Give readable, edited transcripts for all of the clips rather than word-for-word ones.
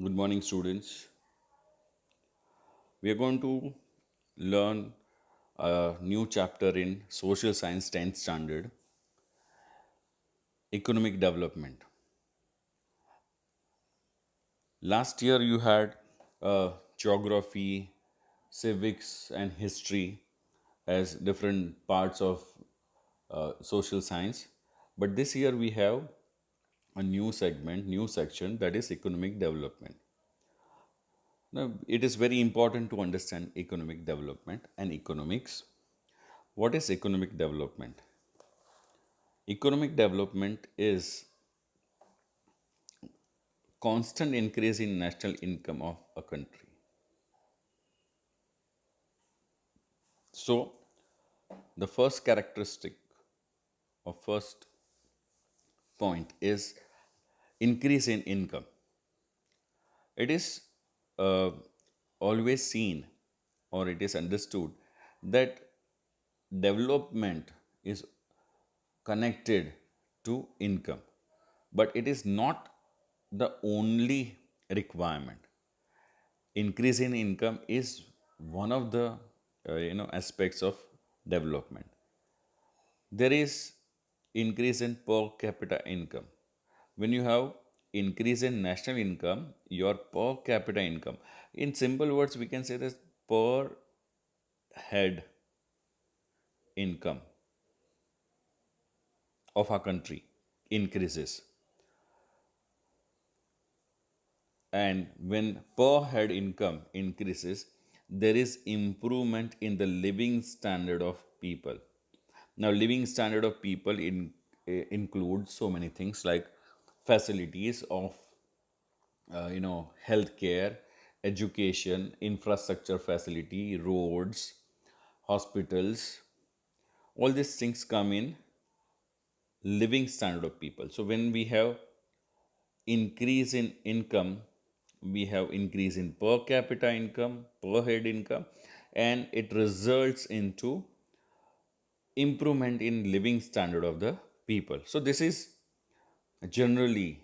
Good morning, students. We are going to learn a new chapter in Social Science 10th Standard, Economic Development. Last year, you had geography, civics, and history as different parts of social science. But this year, we have a new segment, new section that is economic development. Now, it is very important to understand economic development and economics. What is economic development? Economic development is constant increase in national income of a country. So, the first characteristic or first point is increase in income. It is uh, always seen or it is understood that development is connected to income, but it is not the only requirement. Increase in income is one of the aspects of development. There is increase in per capita income. When you have increase in national income, your per capita income, in simple words we can say this, per head income of our country increases. And when per head income increases, there is improvement in the living standard of people. Now living standard of people includes so many things like facilities of healthcare, education, infrastructure facility, roads, hospitals. All these things come in living standard of people. So when we have increase in income, we have increase in per capita income, per head income, and it results into improvement in living standard of the people. So this is generally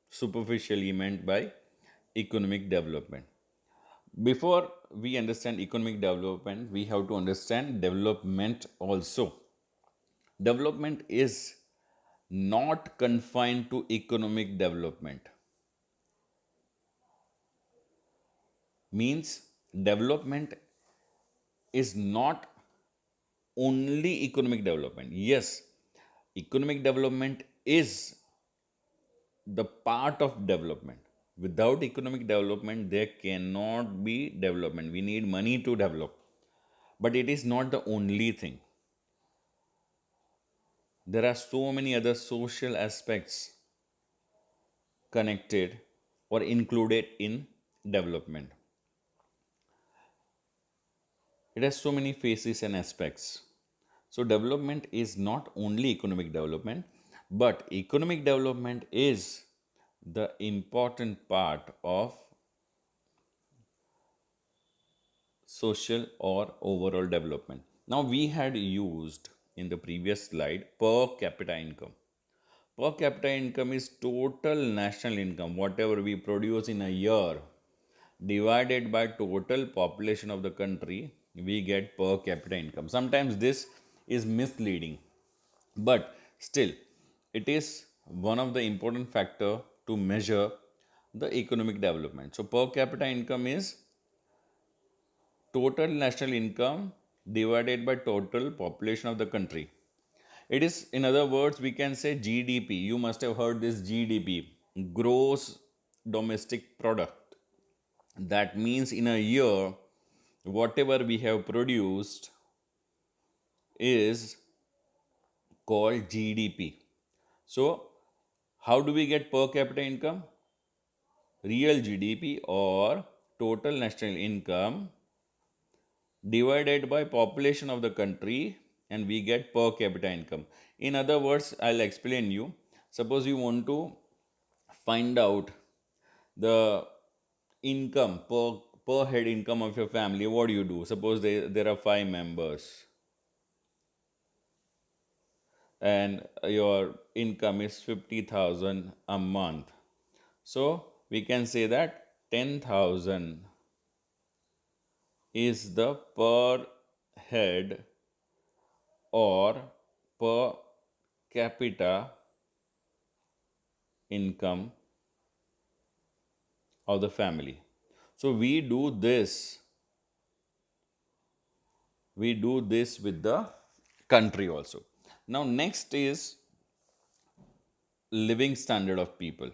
superficially meant by economic development. Before we understand economic development, we have to understand development also. Development is not confined to economic development. Means development is not only economic development. Yes, economic development is the part of development. Without economic development, there cannot be development. We need money to develop. But it is not the only thing. There are so many other social aspects connected or included in development. It has so many phases and aspects. So, development is not only economic development, but economic development is the important part of social or overall development. Now, we had used in the previous slide per capita income. Per capita income is total national income, whatever we produce in a year, divided by total population of the country, we get per capita income. Sometimes this is misleading, but still it is one of the important factor to measure the economic development. So per capita income is total national income divided by total population of the country. It is, in other words, we can say GDP. You must have heard this GDP, gross domestic product. That means in a year, whatever we have produced is called GDP. So, how do we get per capita income? Real GDP or total national income divided by population of the country, and we get per capita income. In other words, I'll explain you. Suppose you want to find out the income per head income of your family. What do you do? Suppose there are 5 members and your income is 50,000 a month. So we can say that 10,000 is the per head or per capita income of the family. So we do this with the country also. Now next is living standard of people.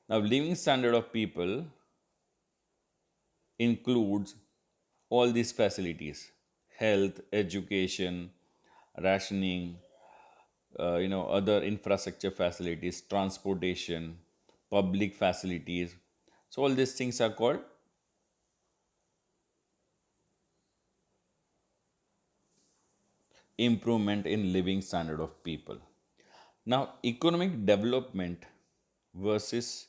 Now living standard of people includes all these facilities: health, education, rationing, other infrastructure facilities, transportation, public facilities. So all these things are called improvement in living standard of people. Now economic development versus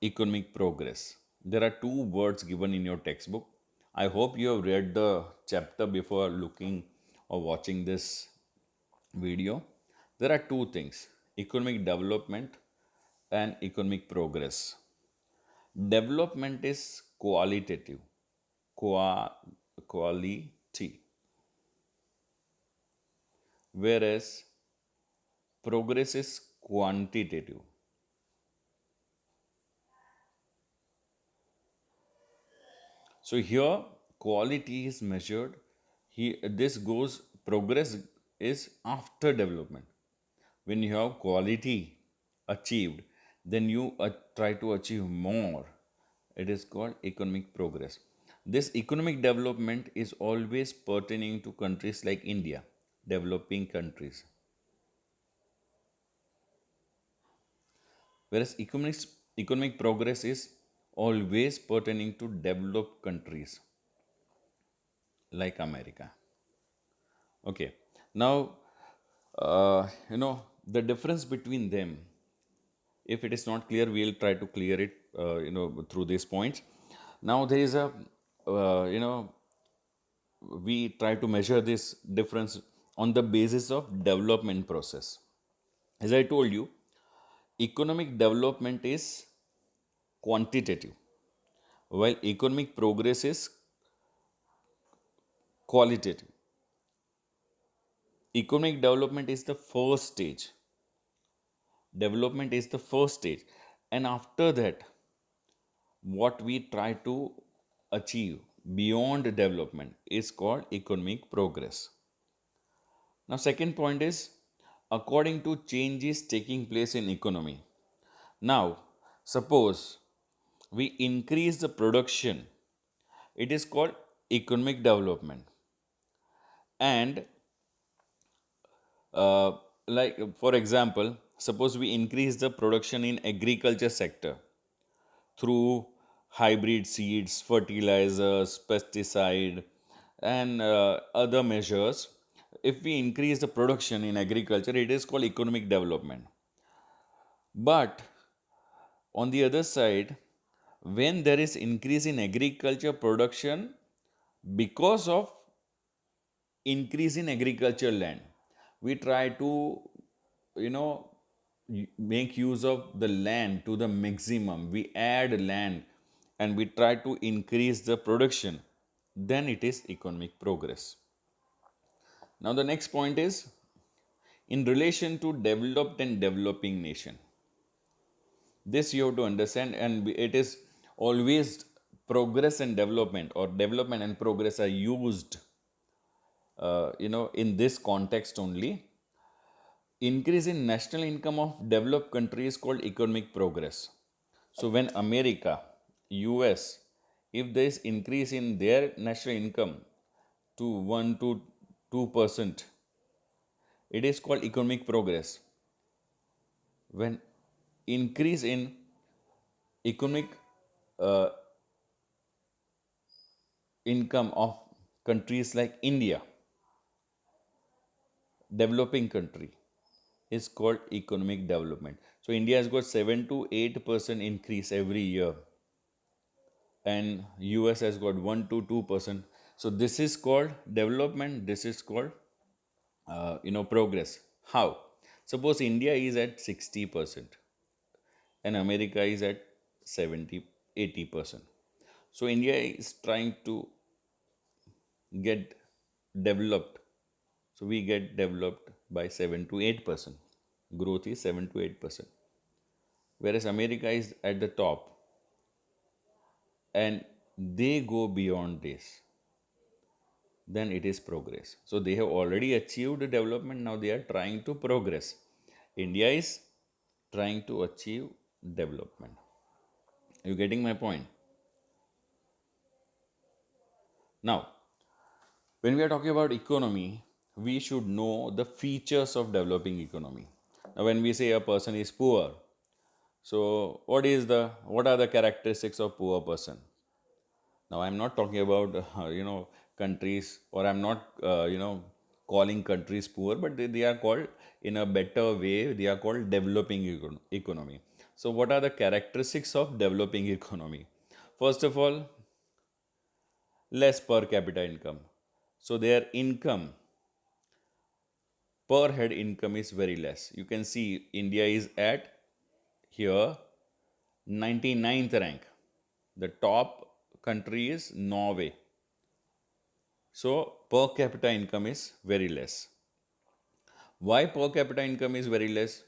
economic progress, there are two words given in your textbook. I hope you have read the chapter before looking or watching this video. There are two things: economic development and economic progress. Development is qualitative, qua- quality, whereas progress is quantitative. So here quality is measured. This goes progress is after development. When you have quality achieved, then you try to achieve more. It is called economic progress. This economic development is always pertaining to countries like India, developing countries. Whereas economic progress is always pertaining to developed countries like America. Okay. Now, the difference between them, if it is not clear, we'll try to clear it, through these points. Now, there is we try to measure this difference on the basis of development process. As I told you, economic development is quantitative, while economic progress is qualitative. Economic development is the first stage. Development is the first stage. And after that, what we try to achieve beyond development is called economic progress. Now, second point is according to changes taking place in economy. Now, suppose we increase the production, it is called economic development. And uh, like for example, suppose we increase the production in agriculture sector through hybrid seeds, fertilizers, pesticide, and other measures. If we increase the production in agriculture, it is called economic development. But on the other side, when there is increase in agriculture production because of increase in agricultural land, we try to you know make use of the land to the maximum. We add land and we try to increase the production, then it is economic progress. Now the next point is in relation to developed and developing nation. This you have to understand, and it is always progress and development, or development and progress are used in this context only. Increase in national income of developed country is called economic progress. So when America, US, if there is increase in their national income to 1 to 2%, it is called economic progress. When increase in economic uh, income of countries like India, developing country, is called economic development. So India has got 7 to 8% increase every year, and US has got 1 to 2%. So this is called development. This is called progress. How? Suppose India is at 60% and America is at 70 80%. So India is trying to get developed. So we get developed by 7 to 8%. Growth is 7 to 8%. Whereas America is at the top and they go beyond this, then it is progress. So they have already achieved development, now they are trying to progress. India is trying to achieve development. Are you getting my point? Now, when we are talking about economy, we should know the features of developing economy. Now, when we say a person is poor, so what are the characteristics of poor person? Now, I'm not talking about countries, or I'm not calling countries poor, but they are called in a better way. They are called developing economy. So, what are the characteristics of developing economy? First of all, less per capita income. So, their income per head income is very less. You can see India is at here 99th rank. The top country is Norway. So per capita income is very less. Why per capita income is very less?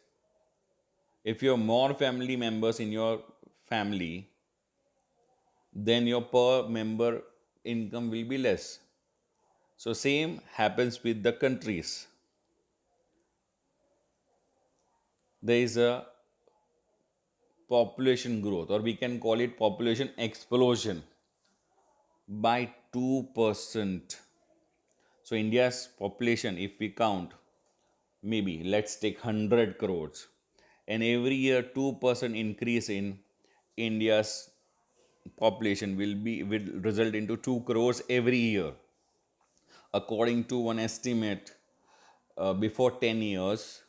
If you have more family members in your family, then your per member income will be less. So same happens with the countries. There is a population growth, or we can call it population explosion by 2%. So India's population, if we count, maybe let's take 100 crores, and every year 2% increase in India's population will result into 2 crores every year. According to one estimate, before 10 years,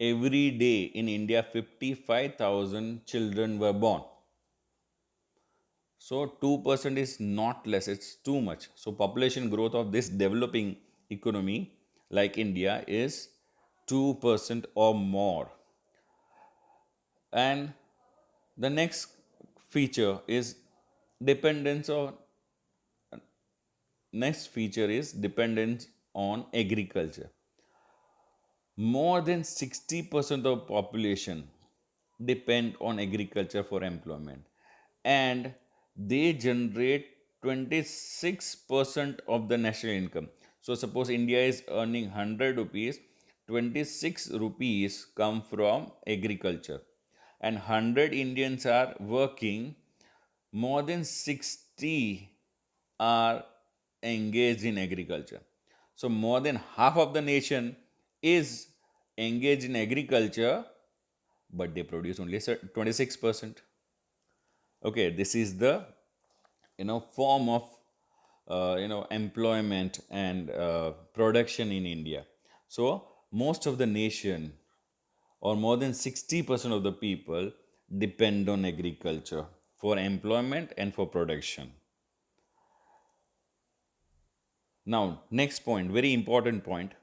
every day in India 55,000 children were born. So 2% is not less, it's too much. So population growth of this developing economy like India is 2% or more. And the next feature is dependence on dependence on agriculture. More than 60% of population depend on agriculture for employment, and they generate 26% of the national income. So suppose India is earning 100 rupees, 26 rupees come from agriculture, and 100 Indians are working, more than 60 are engaged in agriculture. So more than half of the nation is engaged in agriculture, but they produce only 26%. Okay, this is the form of employment and production in India. So most of the nation, or more than 60% of the people, depend on agriculture for employment and for production. Now, next point, very important point,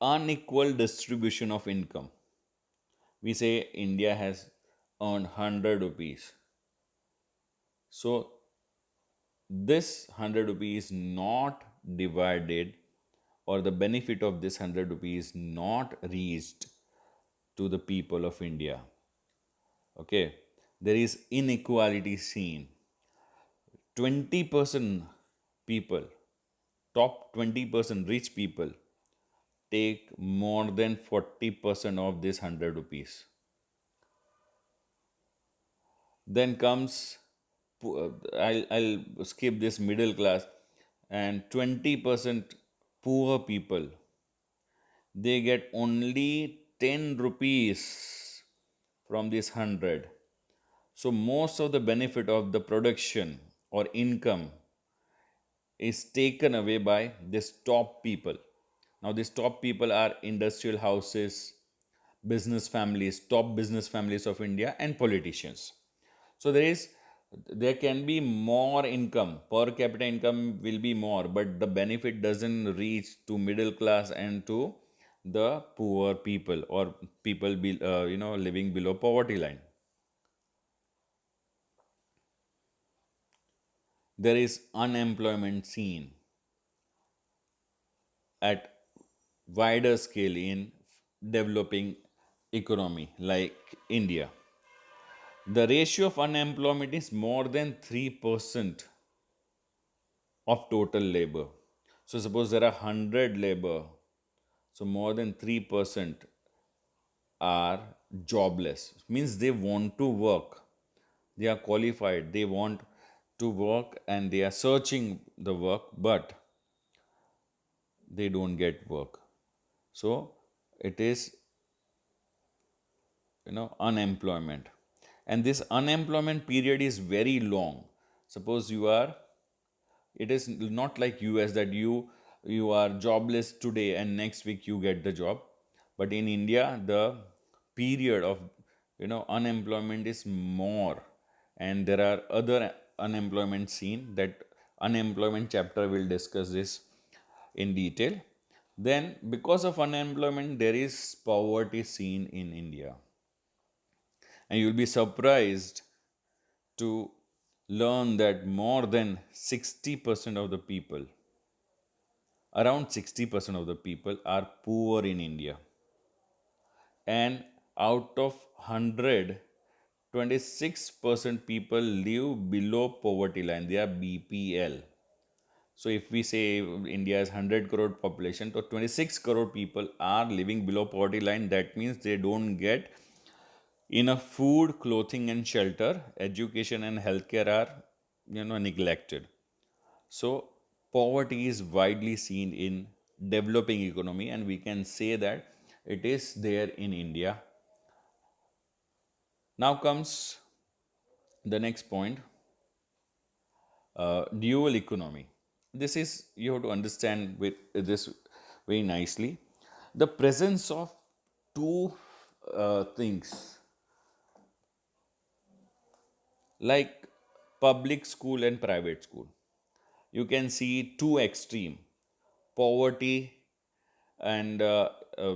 unequal distribution of income. We say India has earned 100 rupees. So, this 100 rupees not divided, or the benefit of this 100 rupees not reached to the people of India. Okay, there is inequality seen. 20% people, top 20% rich people, take more than 40% of this 100 rupees. Then comes, I'll skip this middle class, and 20% poor people, they get only 10 rupees from this 100. So most of the benefit of the production or income is taken away by these top people. Now, these top people are industrial houses, business families, top business families of India, and politicians. So there can be more income, per capita income will be more, but the benefit doesn't reach to middle class and to the poor people, or people living below poverty line. there is unemployment seen at wider scale in developing economy like India. The ratio of unemployment is more than 3% of total labor. So suppose there are 100 labor, so more than 3% are jobless. Means they want to work. They are qualified. They want to work and they are searching the work, but they don't get work. So it is, unemployment. And this unemployment period is very long. Suppose you are, it is not like US that you are jobless today and next week you get the job. But in India, the period of unemployment is more, and there are other unemployment seen. That unemployment chapter will discuss this in detail. Then because of unemployment there is poverty seen in India, and you'll be surprised to learn that more than 60% of the people, around 60% of the people are poor in India. And out of 100, 26% people live below poverty line. They are BPL. So if we say India has 100 crore population, so 26 crore people are living below poverty line. That means they don't get enough food, clothing and shelter. Education and healthcare are neglected. So poverty is widely seen in developing economy, and we can say that it is there in India. Now comes the next point, dual economy. This is, you have to understand with this very nicely. The presence of two things like public school and private school. You can see two extreme, poverty and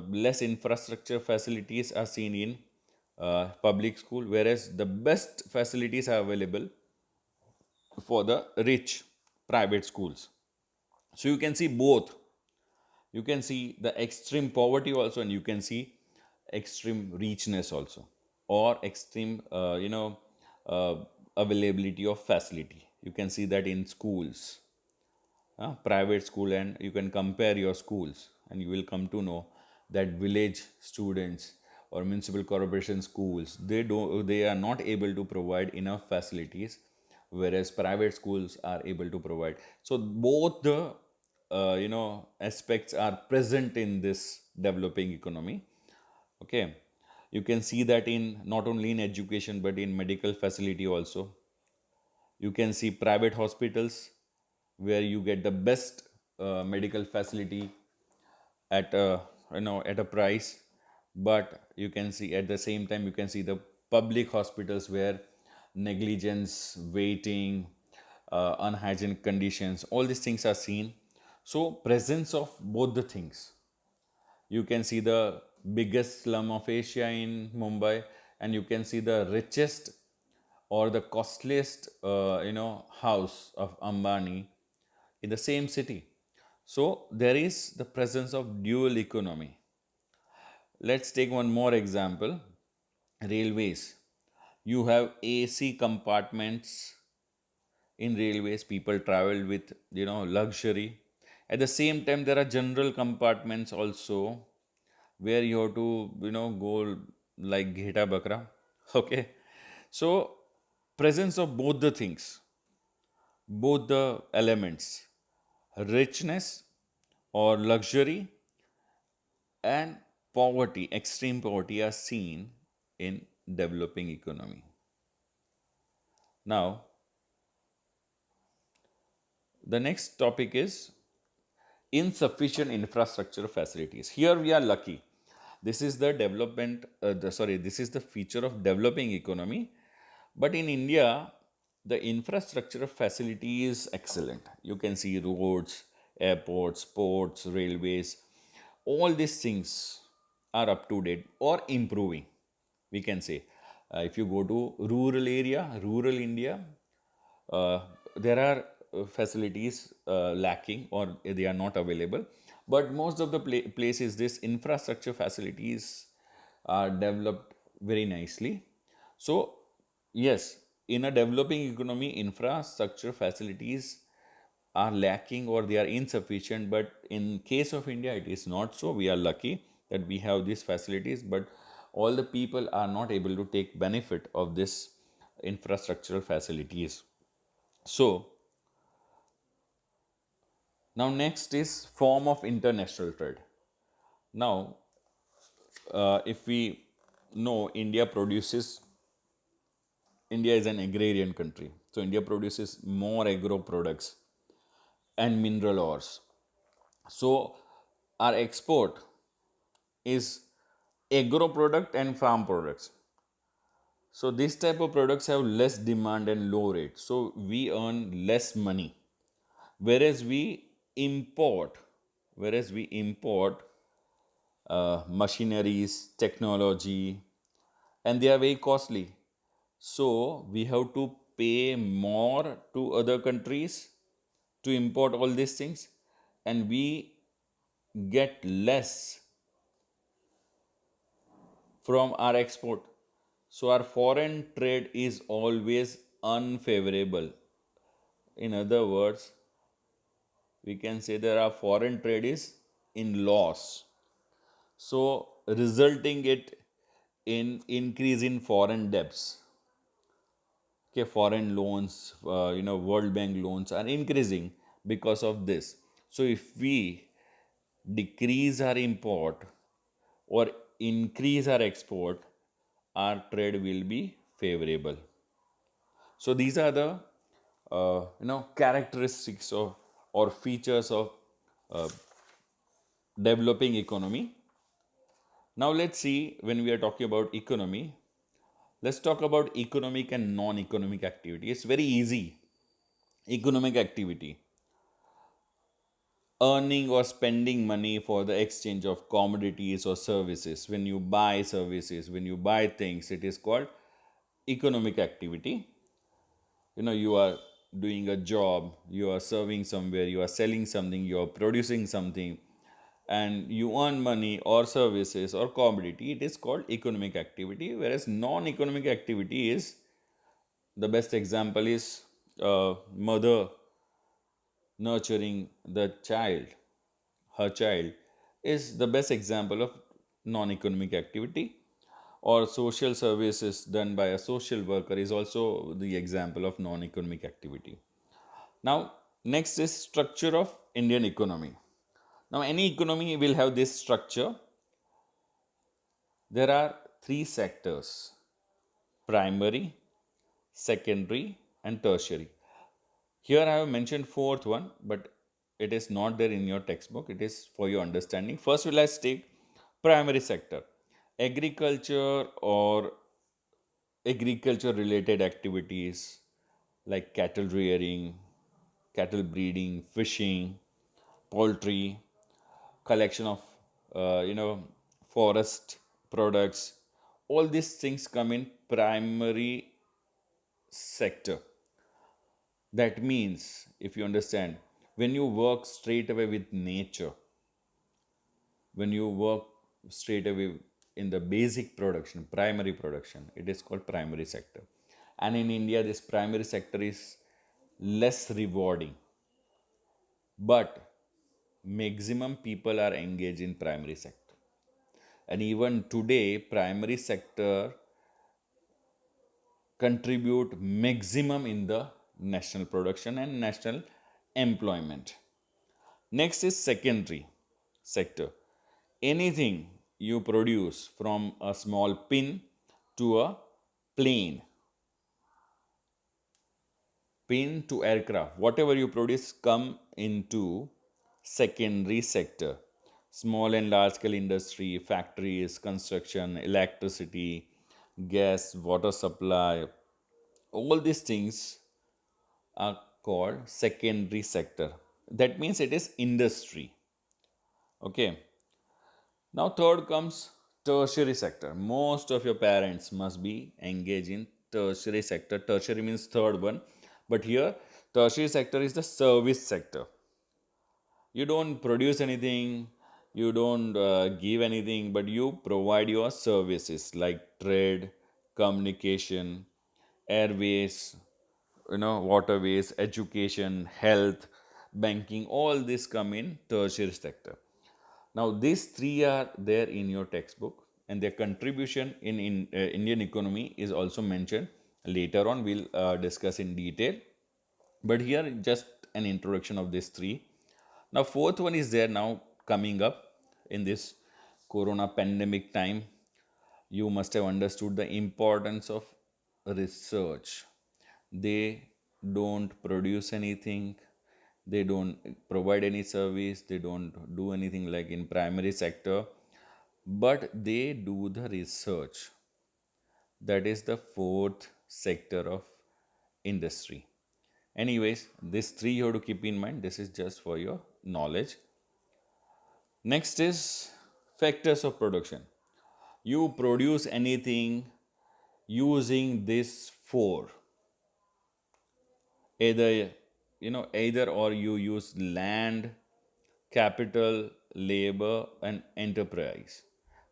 less infrastructure facilities are seen in public school, whereas the best facilities are available for the rich private schools. So you can see both. You can see the extreme poverty also, and you can see extreme richness also, or extreme uh, availability of facility. You can see that in schools, private school, and you can compare your schools and you will come to know that village students or municipal corporation schools, they are not able to provide enough facilities, whereas private schools are able to provide. So both the aspects are present in this developing economy. Okay, you can see that in not only in education but in medical facility also. You can see private hospitals where you get the best medical facility at a at a price. But you can see at the same time, you can see the public hospitals where negligence, waiting, unhygienic conditions, all these things are seen. So presence of both the things. You can see the biggest slum of Asia in Mumbai, and you can see the richest or the costliest house of Ambani in the same city. So there is the presence of dual economy. Let's take one more example. Railways. You have AC compartments in railways. People travel with luxury. At the same time, there are general compartments also where you have to go like Gheta Bakra. Okay, so presence of both the things, both the elements, richness or luxury and poverty, extreme poverty, are seen in developing economy. Now, the next topic is insufficient infrastructure facilities. Here we are lucky. This is the development, this is the feature of developing economy. But in India, the infrastructure facility is excellent. You can see roads, airports, ports, railways. All these things are up to date or improving, we can say. If you go to rural area, rural India, there are facilities lacking or they are not available, but most of the places this infrastructure facilities are developed very nicely. So yes, in a developing economy, infrastructure facilities are lacking or they are insufficient, but in case of India it is not so. We are lucky that we have these facilities, but all the people are not able to take benefit of this infrastructural facilities. So now next is form of international trade. Now if we know, India is an agrarian country, so India produces more agro products and mineral ores. So our export is agro product and farm products. So this type of products have less demand and low rate. So we earn less money. Whereas we import, machineries, technology, and they are very costly. So we have to pay more to other countries to import all these things, and we get less from our export. So our foreign trade is always unfavorable. In other words, we can say that our foreign trade is in loss. So resulting it in increase in foreign debts. Okay, foreign loans, World Bank loans are increasing because of this. So if we decrease our import or increase our export, our trade will be favorable. So these are the characteristics of or features of uh, developing economy. Now let's see, when we are talking about economy, let's talk about economic and non-economic activity. It's very easy. Economic activity: earning or spending money for the exchange of commodities or services. When you buy services, when you buy things, it is called economic activity. You are doing a job, you are serving somewhere, you are selling something, you are producing something, and you earn money or services or commodity. It is called economic activity. Whereas non-economic activity is, the best example is mother nurturing the child, her child, is the best example of non-economic activity. Or social services done by a social worker is also the example of non-economic activity. Now next is structure of Indian economy. Now any economy will have this structure. There are three sectors: primary, secondary, and tertiary. Here I have mentioned fourth one, but it is not there in your textbook. It is for your understanding. First, let's take primary sector. Agriculture or agriculture related activities like cattle rearing, cattle breeding, fishing, poultry, collection of forest products. All these things come in primary sector. That means, if you understand, when you work straight away with nature, when you work straight away in the basic production, primary production, it is called primary sector. And in India, this primary sector is less rewarding, but maximum people are engaged in primary sector. And even today, primary sector contribute maximum in the national production and national employment. Next is secondary sector. Anything you produce, from a small pin to a plane, pin to aircraft, whatever you produce come into secondary sector. Small and large scale industry, factories, construction, electricity, gas, water supply, all these things are called secondary sector. That means it is industry. Okay. Now third comes tertiary sector. Most of your parents must be engaged in tertiary sector. Tertiary means third one. But here Tertiary sector is the service sector. You don't produce anything, you don't give anything, but you provide your services like trade, communication, airways, waterways, education, health, banking. All this come in tertiary sector. Now these three are there in your textbook, and their contribution in Indian economy is also mentioned. Later on we'll discuss in detail, but here just an introduction of these three. Now fourth one is there now coming up in this corona pandemic time. You must have understood the importance of research. They don't produce anything, they don't provide any service, they don't do anything like in primary sector, but they do the research. That is the fourth sector of industry. Anyways, these three you have to keep in mind. This is just for your knowledge. Next is factors of production. You produce anything using this four. Either or you use land, capital, labor, and enterprise.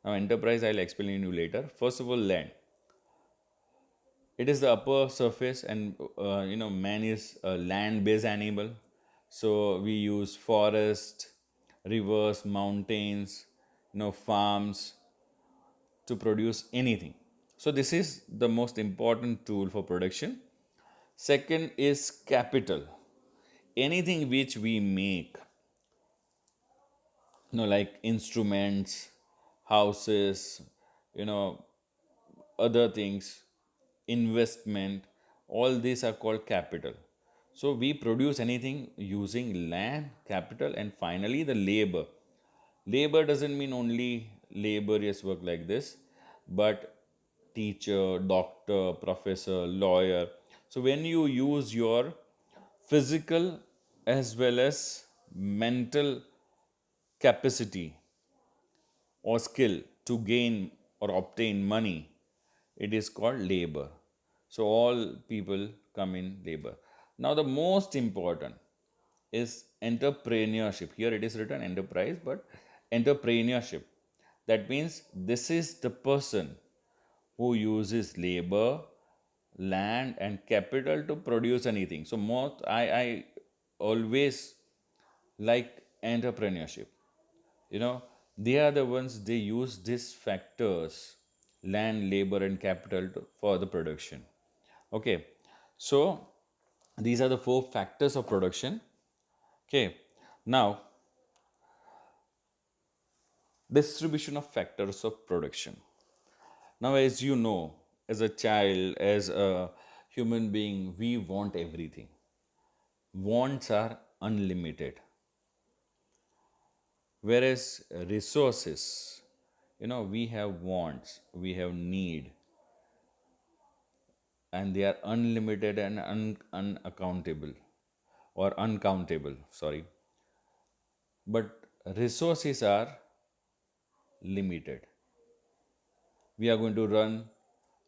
Now enterprise I'll explain you later. First of all, land. It is the upper surface, and man is a land based animal. So we use forest, rivers, mountains, farms to produce anything. So this is the most important tool for production. Second is capital. Anything which we make, like instruments, houses, you know other things, investment, all these are called capital. So we produce anything using land, capital, and finally the labor. Labor doesn't mean only laborious work like this, but teacher, doctor, professor, lawyer. So when you use your physical as well as mental capacity or skill to gain or obtain money, it is called labor. So all people come in labor. Now the most important is entrepreneurship. Here it is written enterprise, but entrepreneurship. That means this is the person who uses labor, land, and capital to produce anything. So most I always like entrepreneurship. They are the ones, they use these factors, land, labor, and capital for the production. Okay, so these are the four factors of production. Okay, now distribution of factors of production. Now, as you know, as a child, as a human being, we want everything. Wants are unlimited. Whereas resources, we have wants, we have need, and they are unlimited and unaccountable or uncountable, sorry. But resources are limited. We are going to run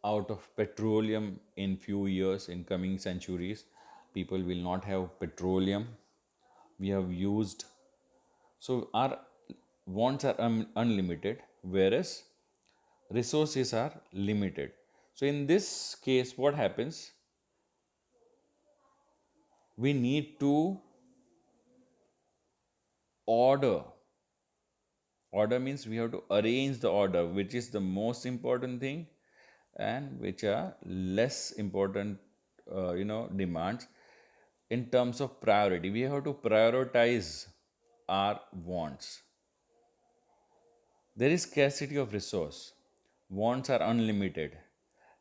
out of petroleum in few years, in coming centuries. People will not have petroleum. We have used, so our wants are unlimited, whereas resources are limited. So in this case, what happens? We need to order. Order means we have to arrange the order, which is the most important thing, and which are less important, demands. In terms of priority, we have to prioritize our wants. There is scarcity of resource. Wants are unlimited.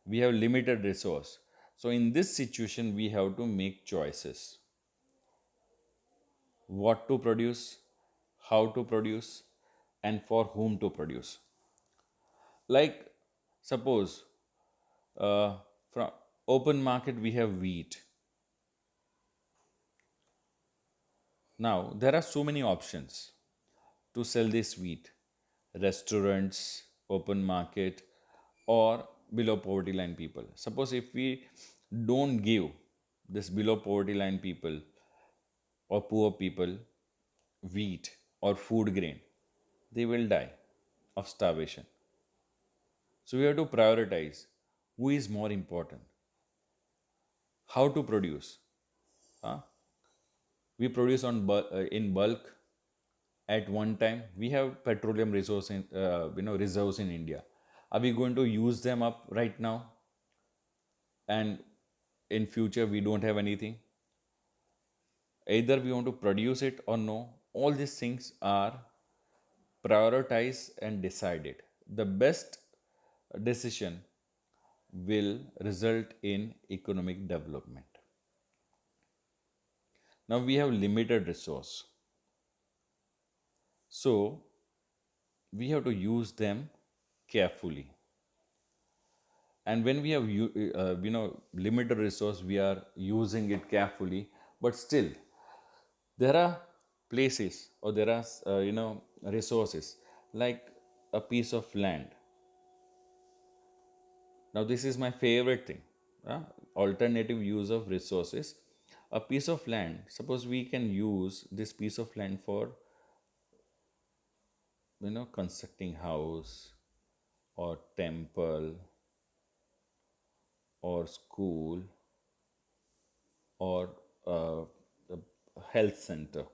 We have limited resource. So in this situation, we have to make choices. What to produce, how to produce, and for whom to produce. Like suppose from open market we have wheat. Now there are so many options to sell this wheat. Restaurants, open market, or below poverty line people. Suppose if we don't give this below poverty line people or poor people wheat or food grain, they will die of starvation. So we have to prioritize who is more important, how to produce. Huh? We produce in bulk at one time. We have petroleum resource in, reserves in India. Are we going to use them up right now? And in future we don't have anything. Either we want to produce it or no. All these things are prioritized and decided. The best decision will result in economic development. Now we have limited resource, so we have to use them carefully. And when we have limited resource, we are using it carefully. But still, there are places or there are resources like a piece of land. Now this is my favorite thing. Alternative use of resources. A piece of land, suppose we can use this piece of land for constructing house or temple or school or a health center.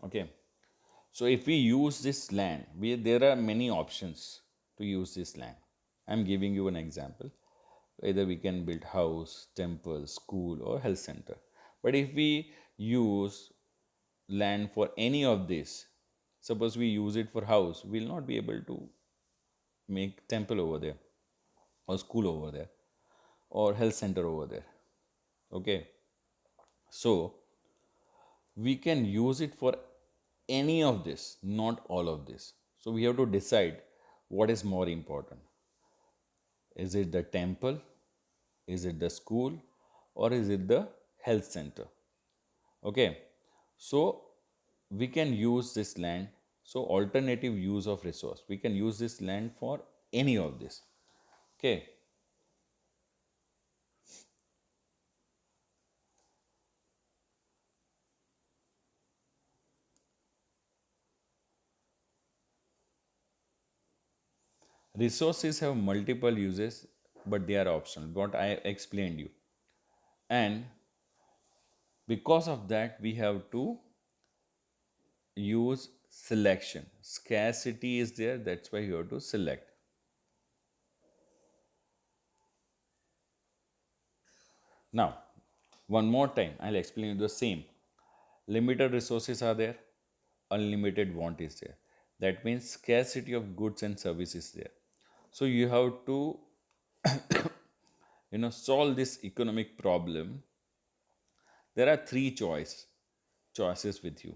Okay, so if we use this land, there are many options to use this land. I'm giving you an example. Either we can build house, temple, school, or health center. But if we use land for any of this, suppose we use it for house, we'll not be able to make temple over there or school over there or health center over there. Okay, so we can use it for any of this, not all of this. So we have to decide what is more important. Is it the temple? Is it the school? Or is it the health center? Okay, so we can use this land. So alternative use of resource, we can use this land for any of this. Okay, resources have multiple uses, but they are optional, what I explained you. And because of that, we have to use selection. Scarcity is there, that's why you have to select. Now, one more time, I'll explain you the same. Limited resources are there, unlimited want is there. That means scarcity of goods and services is there. So you have to solve this economic problem. There are three choices with you.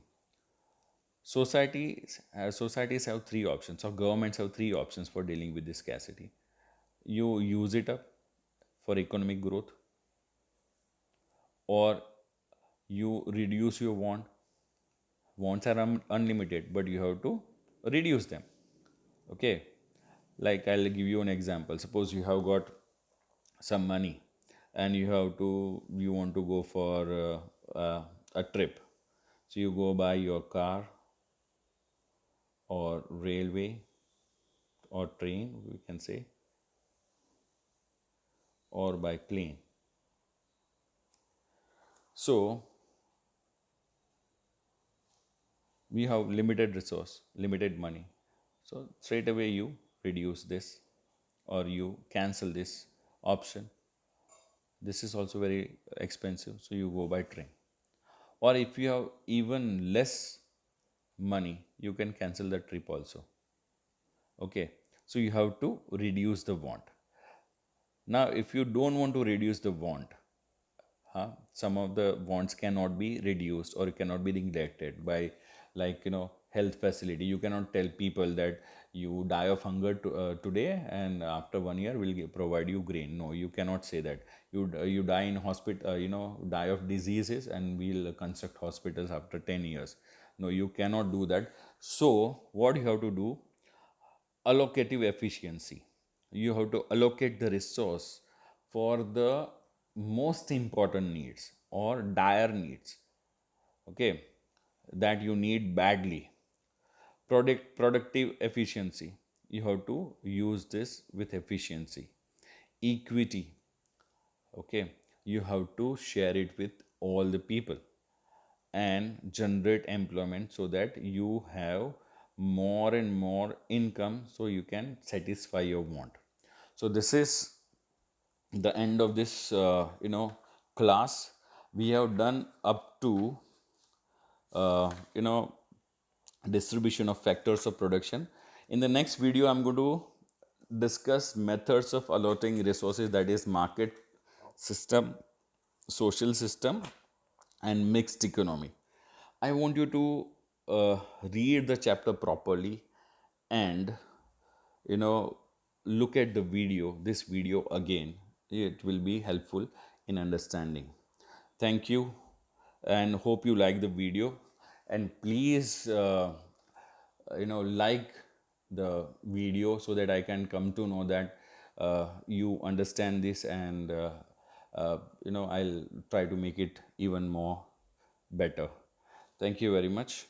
Societies have three options, or governments have three options for dealing with this scarcity. You use it up for economic growth, or you reduce your wants are unlimited, but you have to reduce them. Okay, like I'll give you an example. Suppose you have got some money and you want to go for a trip. So you go by your car or railway or train, we can say, or by plane. So we have limited resource, limited money. So straight away you reduce this or you cancel this option. This is also very expensive, so you go by train. Or if you have even less money, you can cancel the trip also. Okay, so you have to reduce the want. Now, if you don't want to reduce the want, some of the wants cannot be reduced or cannot be neglected by, like, health facility. You cannot tell people that you die of hunger today and after 1 year we'll provide you grain. No, you cannot say that. You die in hospital, die of diseases and we'll construct hospitals after 10 years. No, you cannot do that. So what you have to do, allocative efficiency. you have to allocate the resource for the most important needs or dire needs, okay, that you need badly. Productive efficiency, you have to use this with efficiency. Equity, okay, you have to share it with all the people and generate employment so that you have more and more income so you can satisfy your want. So this is the end of this class. We have done up to you know distribution of factors of production. In the next video I'm going to discuss methods of allotting resources, that is market system, social system, and mixed economy. I want you to read the chapter properly and you know look at the video, this video again. It will be helpful in understanding. Thank you and hope you like the video, and please like the video so that I can come to know that you understand this, and I'll try to make it even more better. Thank you very much.